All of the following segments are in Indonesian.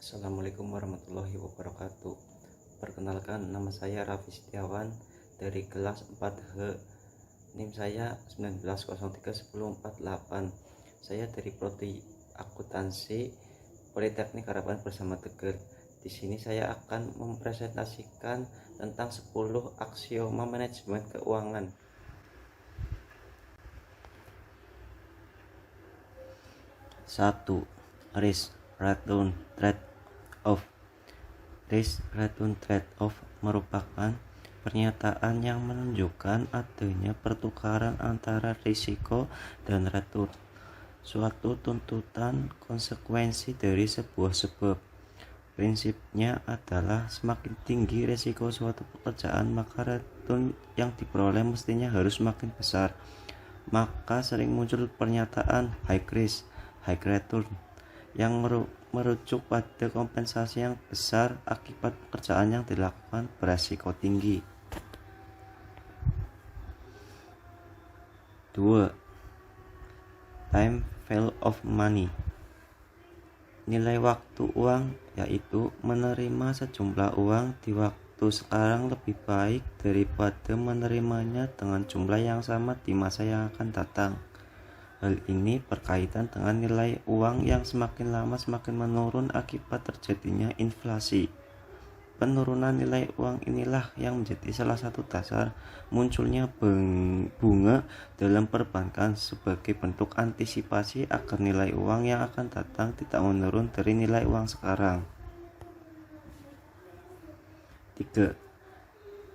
Assalamualaikum warahmatullahi wabarakatuh. Perkenalkan, nama saya Raffi Setiawan dari kelas 4H. NIM saya 19031048. Saya dari Prodi Akuntansi Politeknik Harapan Bersama Tegar. Di sini saya akan mempresentasikan tentang 10 aksioma manajemen keuangan. 1. Risk Return Trade-off. Risk Return Trade-off merupakan pernyataan yang menunjukkan adanya pertukaran antara risiko dan return, suatu tuntutan konsekuensi dari sebuah sebab. Prinsipnya adalah semakin tinggi risiko suatu pekerjaan, maka return yang diperoleh mestinya harus semakin besar. Maka sering muncul pernyataan high risk, high return yang merujuk pada kompensasi yang besar akibat pekerjaan yang dilakukan beresiko tinggi. 2. Time value of money. Nilai waktu uang, yaitu menerima sejumlah uang di waktu sekarang lebih baik daripada menerimanya dengan jumlah yang sama di masa yang akan datang. Hal ini berkaitan dengan nilai uang yang semakin lama semakin menurun akibat terjadinya inflasi. Penurunan nilai uang inilah yang menjadi salah satu dasar munculnya bunga dalam perbankan sebagai bentuk antisipasi agar nilai uang yang akan datang tidak menurun dari nilai uang sekarang. 3.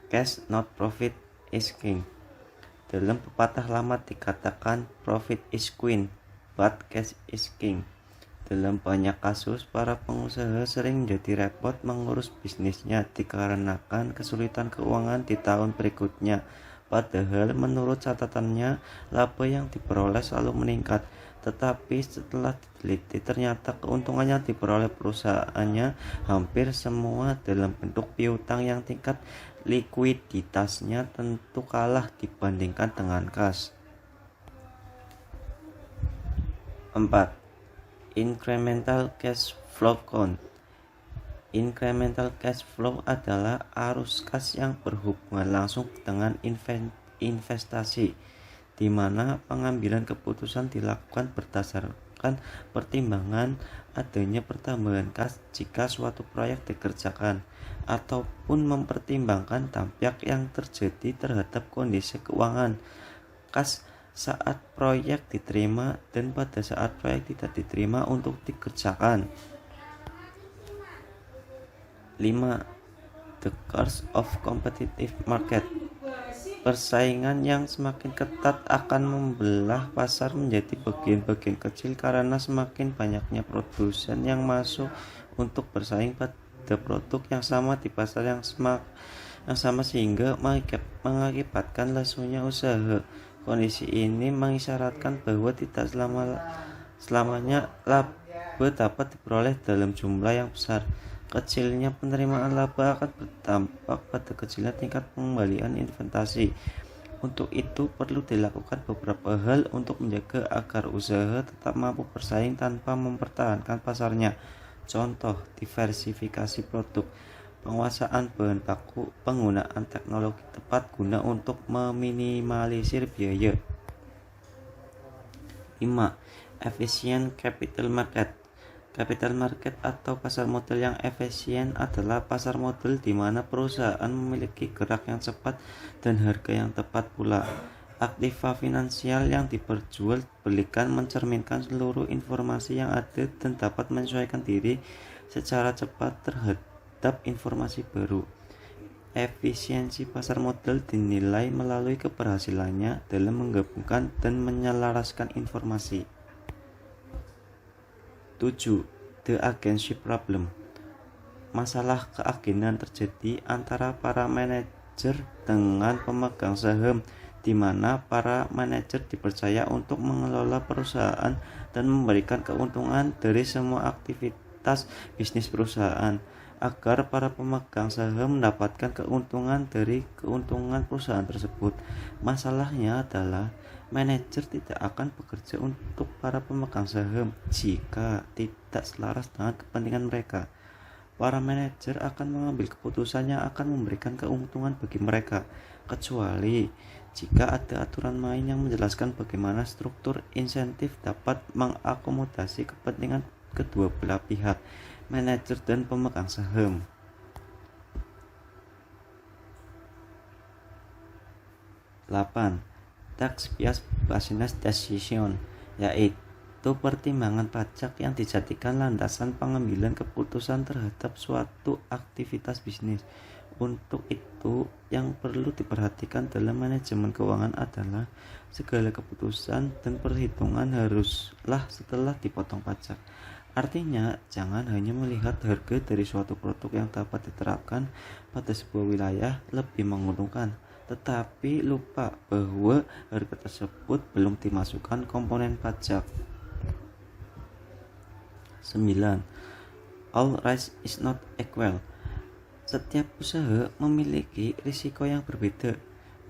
Cash not profit is king. Dalam pepatah lama dikatakan profit is queen, but cash is king. Dalam banyak kasus, para pengusaha sering menjadi repot mengurus bisnisnya dikarenakan kesulitan keuangan di tahun berikutnya. Padahal menurut catatannya, laba yang diperoleh selalu meningkat. Tetapi setelah diteliti, ternyata keuntungan yang diperoleh perusahaannya hampir semua dalam bentuk piutang yang tingkat likuiditasnya tentu kalah dibandingkan dengan kas. 4. Incremental cash flow count. Incremental cash flow adalah arus kas yang berhubungan langsung dengan investasi, di mana pengambilan keputusan dilakukan berdasarkan pertimbangan adanya pertambahan kas jika suatu proyek dikerjakan, ataupun mempertimbangkan dampak yang terjadi terhadap kondisi keuangan kas saat proyek diterima dan pada saat proyek tidak diterima untuk dikerjakan. 5. The course of competitive market. Persaingan yang semakin ketat akan membelah pasar menjadi bagian-bagian kecil karena semakin banyaknya produsen yang masuk untuk bersaing pada produk yang sama di pasar yang sama sehingga mengakibatkan lesunya usaha. Kondisi ini mengisyaratkan bahwa tidak selamanya laba dapat diperoleh dalam jumlah yang besar. Kecilnya penerimaan laba akan berdampak pada kecilnya tingkat pengembalian investasi. Untuk itu perlu dilakukan beberapa hal untuk menjaga agar usaha tetap mampu bersaing tanpa mempertahankan pasarnya. Contoh, diversifikasi produk, penguasaan bahan baku, penggunaan teknologi tepat guna untuk meminimalisir biaya. 5. Efficient capital market. Capital market atau pasar modal yang efisien adalah pasar modal di mana perusahaan memiliki gerak yang cepat dan harga yang tepat pula. Aktiva finansial yang diperjualbelikan mencerminkan seluruh informasi yang ada dan dapat menyesuaikan diri secara cepat terhadap informasi baru. Efisiensi pasar modal dinilai melalui keberhasilannya dalam menggabungkan dan menyelaraskan informasi. 7. The agency problem. Masalah keagenan terjadi antara para manajer dengan pemegang saham, di mana para manajer dipercaya untuk mengelola perusahaan dan memberikan keuntungan dari semua aktivitas bisnis perusahaan, agar para pemegang saham mendapatkan keuntungan dari keuntungan perusahaan tersebut. Masalahnya adalah manajer tidak akan bekerja untuk para pemegang saham jika tidak selaras dengan kepentingan mereka. para manajer akan mengambil keputusan yang akan memberikan keuntungan bagi mereka, kecuali jika ada aturan main yang menjelaskan bagaimana struktur insentif dapat mengakomodasi kepentingan kedua belah pihak, manajer dan pemegang saham. 8. Tax-based business decision, yaitu pertimbangan pajak yang dijadikan landasan pengambilan keputusan terhadap suatu aktivitas bisnis. Untuk itu, yang perlu diperhatikan dalam manajemen keuangan adalah segala keputusan dan perhitungan haruslah setelah dipotong pajak. Artinya, jangan hanya melihat harga dari suatu produk yang dapat diterapkan pada sebuah wilayah lebih menguntungkan, tetapi lupa bahwa harga tersebut belum dimasukkan komponen pajak. 9. All risk is not equal. Setiap usaha memiliki risiko yang berbeda.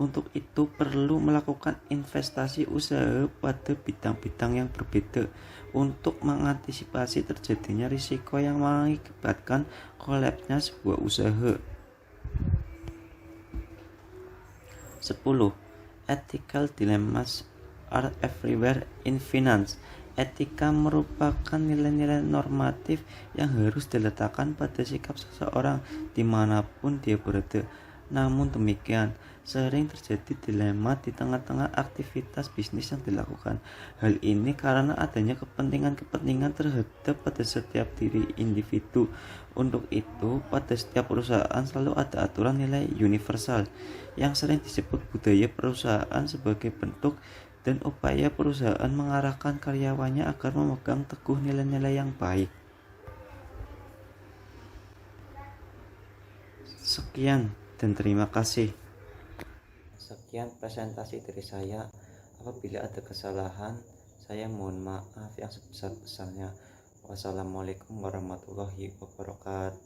Untuk itu perlu melakukan investasi usaha pada bidang-bidang yang berbeda untuk mengantisipasi terjadinya risiko yang mengakibatkan kolapsnya sebuah usaha. 10. Ethical dilemmas are everywhere in finance. Etika merupakan nilai-nilai normatif yang harus diletakkan pada sikap seseorang dimanapun dia berada. Namun demikian, sering terjadi dilema di tengah-tengah aktivitas bisnis yang dilakukan. Hal ini karena adanya kepentingan-kepentingan terhadap pada setiap diri individu. Untuk itu, pada setiap perusahaan selalu ada aturan nilai universal yang sering disebut budaya perusahaan sebagai bentuk dan upaya perusahaan mengarahkan karyawannya agar memegang teguh nilai-nilai yang baik. Sekian dan terima kasih. Sekian presentasi dari saya. Apabila ada kesalahan, saya mohon maaf yang sebesar-besarnya. Wassalamualaikum warahmatullahi wabarakatuh.